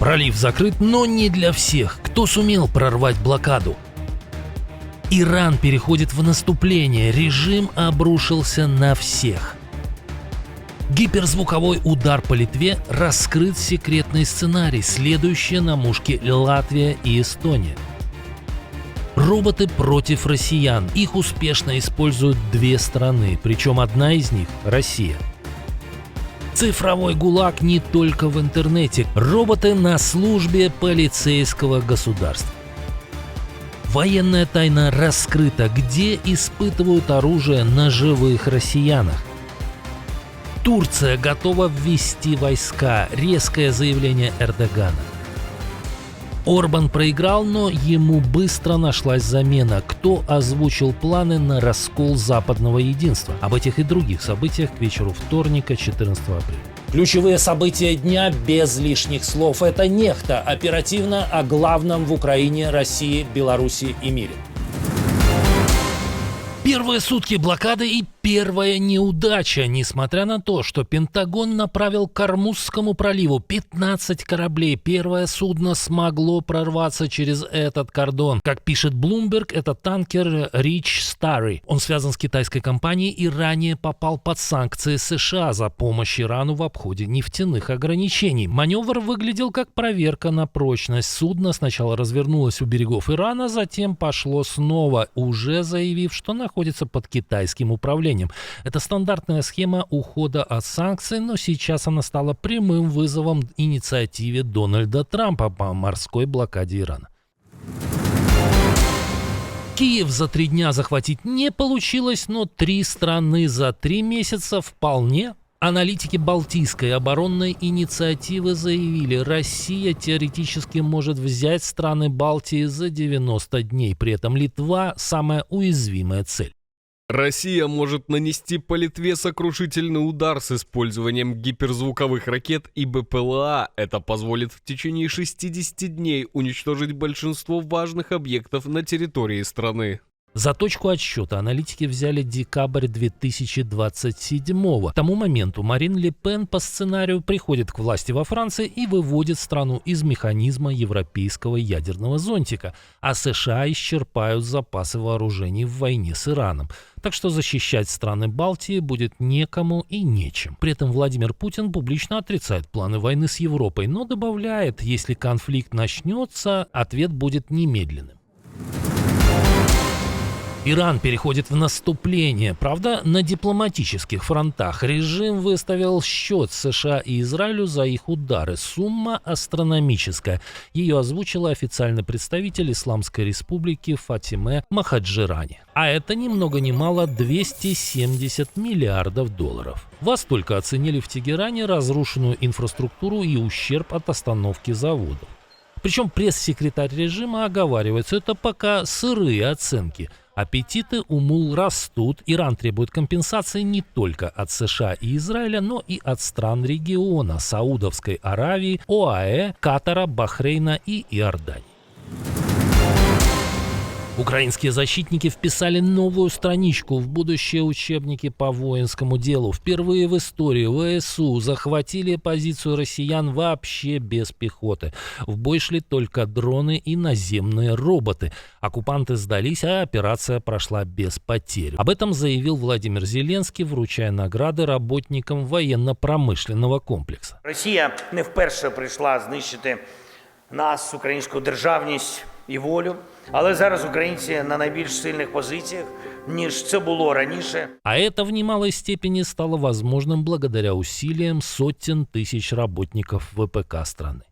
Пролив закрыт, но не для всех, кто сумел прорвать блокаду. Иран переходит в наступление, режим обрушился на всех. Гиперзвуковой удар по Литве, раскрыт секретный сценарий, следующие на мушке Латвия и Эстония. Роботы против россиян, их успешно используют две страны, причем одна из них – Россия. Цифровой ГУЛАГ не только в интернете, роботы на службе полицейского государства. Военная тайна раскрыта, где испытывают оружие на живых россиянах. Турция готова ввести войска, резкое заявление Эрдогана. Орбан проиграл, но ему быстро нашлась замена. Кто озвучил планы на раскол западного единства? Об этих и других событиях к вечеру вторника, 14 апреля. Ключевые события дня без лишних слов. Это Нехта. Оперативно о главном в Украине, России, Беларуси и мире. Первые сутки блокады и первая неудача, несмотря на то, что Пентагон направил к Ормузскому проливу 15 кораблей. Первое судно смогло прорваться через этот кордон. Как пишет Bloomberg, это танкер Rich Starry. Он связан с китайской компанией и ранее попал под санкции США за помощь Ирану в обходе нефтяных ограничений. Маневр выглядел как проверка на прочность. Судно сначала развернулось у берегов Ирана, затем пошло снова, уже заявив, что находится под китайским управлением. Это стандартная схема ухода от санкций, но сейчас она стала прямым вызовом инициативе Дональда Трампа по морской блокаде Ирана. Киев за 3 дня захватить не получилось, но 3 страны за 3 месяца вполне. Аналитики Балтийской оборонной инициативы заявили, Россия теоретически может взять страны Балтии за 90 дней, при этом Литва – самая уязвимая цель. Россия может нанести по Литве сокрушительный удар с использованием гиперзвуковых ракет и БПЛА. Это позволит в течение 60 дней уничтожить большинство важных объектов на территории страны. За точку отсчета аналитики взяли декабрь 2027-го. К тому моменту Марин Ле Пен по сценарию приходит к власти во Франции и выводит страну из механизма европейского ядерного зонтика, а США исчерпают запасы вооружений в войне с Ираном. Так что защищать страны Балтии будет некому и нечем. При этом Владимир Путин публично отрицает планы войны с Европой, но добавляет, если конфликт начнется, ответ будет немедленным. Иран переходит в наступление, правда, на дипломатических фронтах. Режим выставил счет США и Израилю за их удары. Сумма астрономическая. Ее озвучила официальный представитель Исламской Республики Фатиме Махаджирани. А это ни много ни мало 270 миллиардов долларов. Во столько оценили в Тегеране разрушенную инфраструктуру и ущерб от остановки заводов. Причем пресс-секретарь режима оговаривает, что это пока сырые оценки. Аппетиты у мул растут. Иран требует компенсации не только от США и Израиля, но и от стран региона – Саудовской Аравии, ОАЭ, Катара, Бахрейна и Иордании. Украинские защитники вписали новую страничку в будущие учебники по воинскому делу. Впервые в истории ВСУ захватили позицию россиян вообще без пехоты. В бой шли только дроны и наземные роботы. Оккупанты сдались, а операция прошла без потерь. Об этом заявил Владимир Зеленский, вручая награды работникам военно-промышленного комплекса. Росія не вперше прийшла знищити нас, українську державність і волю. Але зараз українці на найбільш сильних позиціях, ніж це було раніше. А это в немалой степени стало возможным благодаря усилиям сотен тысяч работников ВПК страны.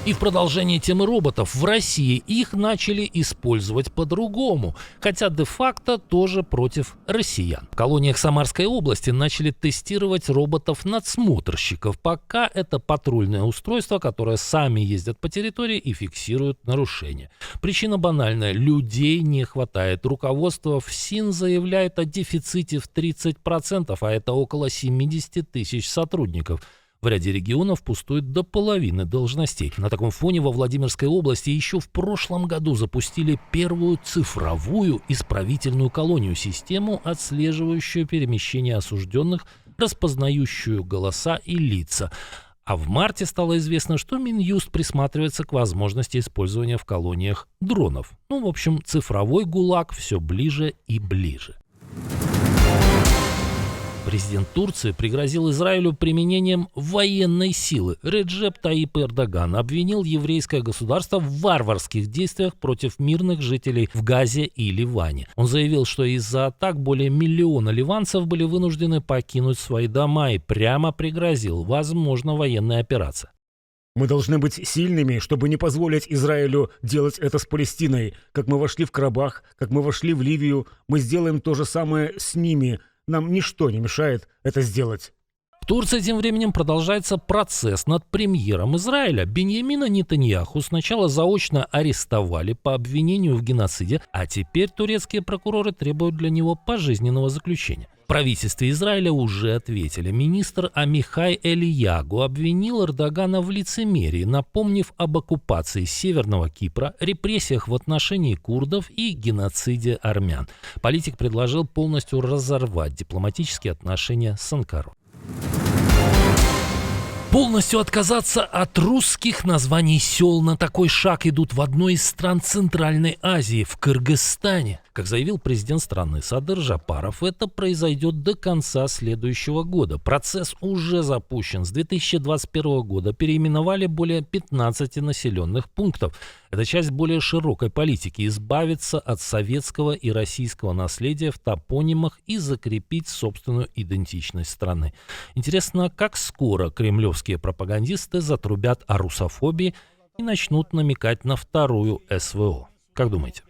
И в продолжение темы роботов, в России их начали использовать по-другому, хотя де-факто тоже против россиян. В колониях Самарской области начали тестировать роботов-надсмотрщиков. Пока это патрульное устройство, которое сами ездят по территории и фиксируют нарушения. Причина банальная – людей не хватает. Руководство ФСИН заявляет о дефиците в 30%, а это около 70 тысяч сотрудников. В ряде регионов пустует до половины должностей. На таком фоне во Владимирской области еще в прошлом году запустили первую цифровую исправительную колонию, систему, отслеживающую перемещение осужденных, распознающую голоса и лица. А в марте стало известно, что Минюст присматривается к возможности использования в колониях дронов. В общем, цифровой ГУЛАГ все ближе и ближе. Президент Турции пригрозил Израилю применением военной силы. Реджеп Таип Эрдоган обвинил еврейское государство в варварских действиях против мирных жителей в Газе и Ливане. Он заявил, что из-за атак более миллиона ливанцев были вынуждены покинуть свои дома и прямо пригрозил, возможно, военная операция. Мы должны быть сильными, чтобы не позволить Израилю делать это с Палестиной. Как мы вошли в Карабах, как мы вошли в Ливию, мы сделаем то же самое с ними. Нам ничто не мешает это сделать. В Турции тем временем продолжается процесс над премьером Израиля. Биньямина Нетаньяху сначала заочно арестовали по обвинению в геноциде, а теперь турецкие прокуроры требуют для него пожизненного заключения. В правительстве Израиля уже ответили. Министр Амихай Элиягу обвинил Эрдогана в лицемерии, напомнив об оккупации Северного Кипра, репрессиях в отношении курдов и геноциде армян. Политик предложил полностью разорвать дипломатические отношения с Анкарой. Полностью отказаться от русских названий сел. На такой шаг идут в одной из стран Центральной Азии, в Кыргызстане. Как заявил президент страны Садыр Жапаров, это произойдет до конца следующего года. Процесс уже запущен. С 2021 года переименовали более 15 населенных пунктов. Это часть более широкой политики – избавиться от советского и российского наследия в топонимах и закрепить собственную идентичность страны. Интересно, как скоро кремлевские пропагандисты затрубят о русофобии и начнут намекать на вторую СВО. Как думаете?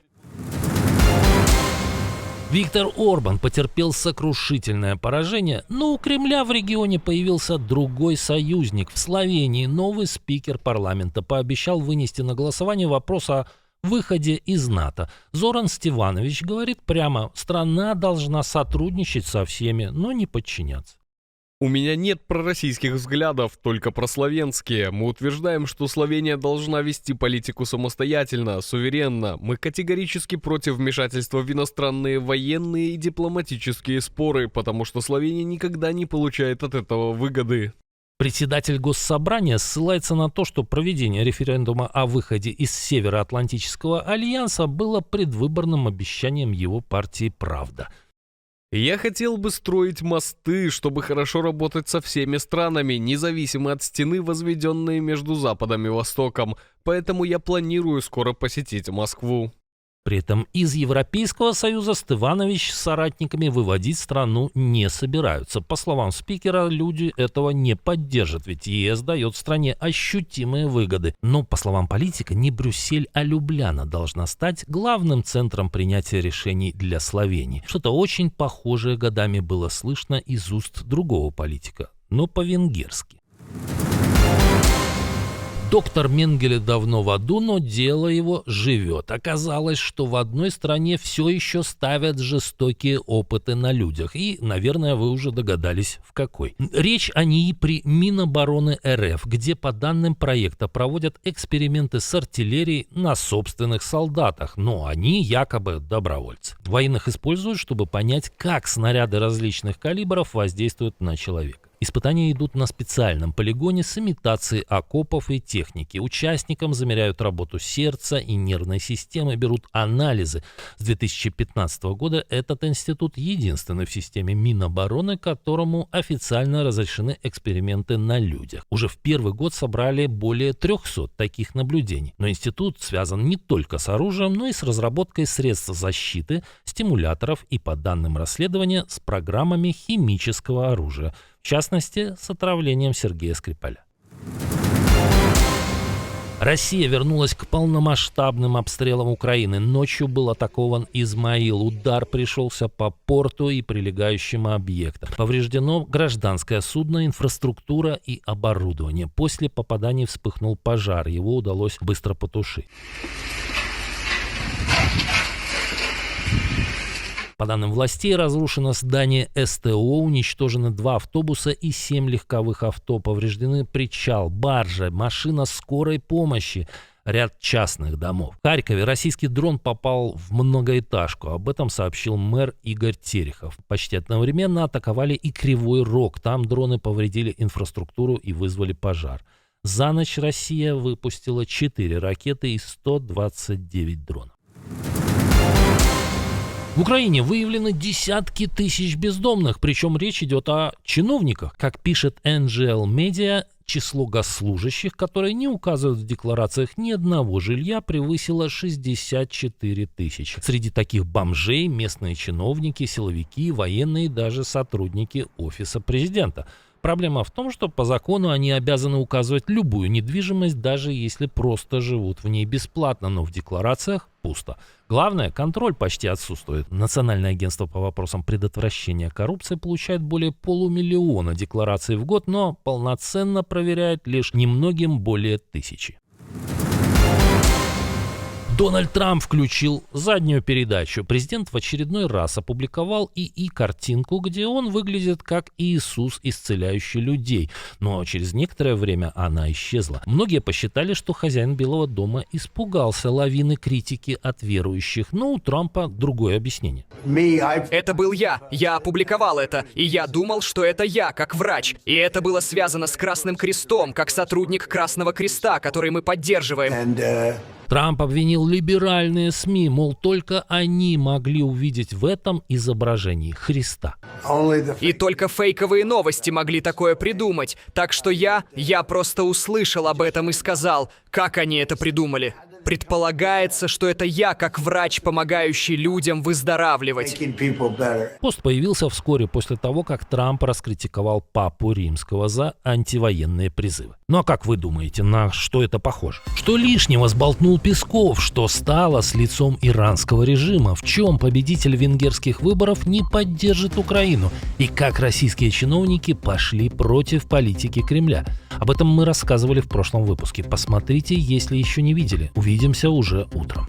Виктор Орбан потерпел сокрушительное поражение, но у Кремля в регионе появился другой союзник. В Словении новый спикер парламента пообещал вынести на голосование вопрос о выходе из НАТО. Зоран Стеванович говорит прямо: страна должна сотрудничать со всеми, но не подчиняться. У меня нет пророссийских взглядов, только прославянские. Мы утверждаем, что Словения должна вести политику самостоятельно, суверенно. Мы категорически против вмешательства в иностранные военные и дипломатические споры, потому что Словения никогда не получает от этого выгоды. Председатель Госсобрания ссылается на то, что проведение референдума о выходе из Североатлантического альянса было предвыборным обещанием его партии «Правда». Я хотел бы строить мосты, чтобы хорошо работать со всеми странами, независимо от стены, возведенной между Западом и Востоком, поэтому я планирую скоро посетить Москву. При этом из Европейского Союза Стеванович с соратниками выводить страну не собираются. По словам спикера, люди этого не поддержат, ведь ЕС дает стране ощутимые выгоды. Но, по словам политика, не Брюссель, а Любляна должна стать главным центром принятия решений для Словении. Что-то очень похожее годами было слышно из уст другого политика, но по-венгерски. Доктор Менгеле давно в аду, но дело его живет. Оказалось, что в одной стране все еще ставят жестокие опыты на людях. И, наверное, вы уже догадались, в какой. Речь о НИИ при Минобороны РФ, где по данным проекта проводят эксперименты с артиллерией на собственных солдатах. Но они якобы добровольцы. Военных используют, чтобы понять, как снаряды различных калибров воздействуют на человека. Испытания идут на специальном полигоне с имитацией окопов и техники. Участникам замеряют работу сердца и нервной системы, берут анализы. С 2015 года этот институт единственный в системе Минобороны, которому официально разрешены эксперименты на людях. Уже в первый год собрали более 300 таких наблюдений. Но институт связан не только с оружием, но и с разработкой средств защиты, стимуляторов и, по данным расследования, с программами химического оружия. В частности, с отравлением Сергея Скрипаля. Россия вернулась к полномасштабным обстрелам Украины. Ночью был атакован Измаил. Удар пришелся по порту и прилегающим объектам. Повреждено гражданское судно, инфраструктура и оборудование. После попаданий вспыхнул пожар. Его удалось быстро потушить. По данным властей, разрушено здание СТО, уничтожены 2 автобуса и 7 легковых авто, повреждены причал, баржа, машина скорой помощи. ряд частных домов. В Харькове российский дрон попал в многоэтажку. Об этом сообщил мэр Игорь Терехов. Почти одновременно атаковали и Кривой Рог. Там дроны повредили инфраструктуру и вызвали пожар. За ночь Россия выпустила 4 ракеты и 129 дронов. В Украине выявлены десятки тысяч бездомных, причем речь идет о чиновниках. Как пишет NGL Media, число госслужащих, которые не указывают в декларациях ни одного жилья, превысило 64 тысячи. Среди таких бомжей местные чиновники, силовики, военные и даже сотрудники офиса президента. Проблема в том, что по закону они обязаны указывать любую недвижимость, даже если просто живут в ней бесплатно, но в декларациях пусто. Главное, контроль почти отсутствует. Национальное агентство по вопросам предотвращения коррупции получает более 500 000 деклараций в год, но полноценно проверяет лишь немногим более 1000. Дональд Трамп включил заднюю передачу. Президент в очередной раз опубликовал ИИ-картинку, где он выглядит как Иисус, исцеляющий людей. Но через некоторое время она исчезла. Многие посчитали, что хозяин Белого дома испугался лавины критики от верующих, но у Трампа другое объяснение. Это был я опубликовал это, и я думал, что это я, как врач. И это было связано с Красным Крестом, как сотрудник Красного Креста, который мы поддерживаем. Трамп обвинил либеральные СМИ, мол, только они могли увидеть в этом изображении Христа. И только фейковые новости могли такое придумать. Так что я просто услышал об этом и сказал, как они это придумали. Предполагается, что это я, как врач, помогающий людям выздоравливать. Пост появился вскоре после того, как Трамп раскритиковал Папу Римского за антивоенные призывы. Ну а как вы думаете, на что это похоже? Что лишнего сболтнул Песков? Что стало с лицом иранского режима? В чем победитель венгерских выборов не поддержит Украину? И как российские чиновники пошли против политики Кремля? Об этом мы рассказывали в прошлом выпуске. Посмотрите, если еще не видели. Увидимся уже утром.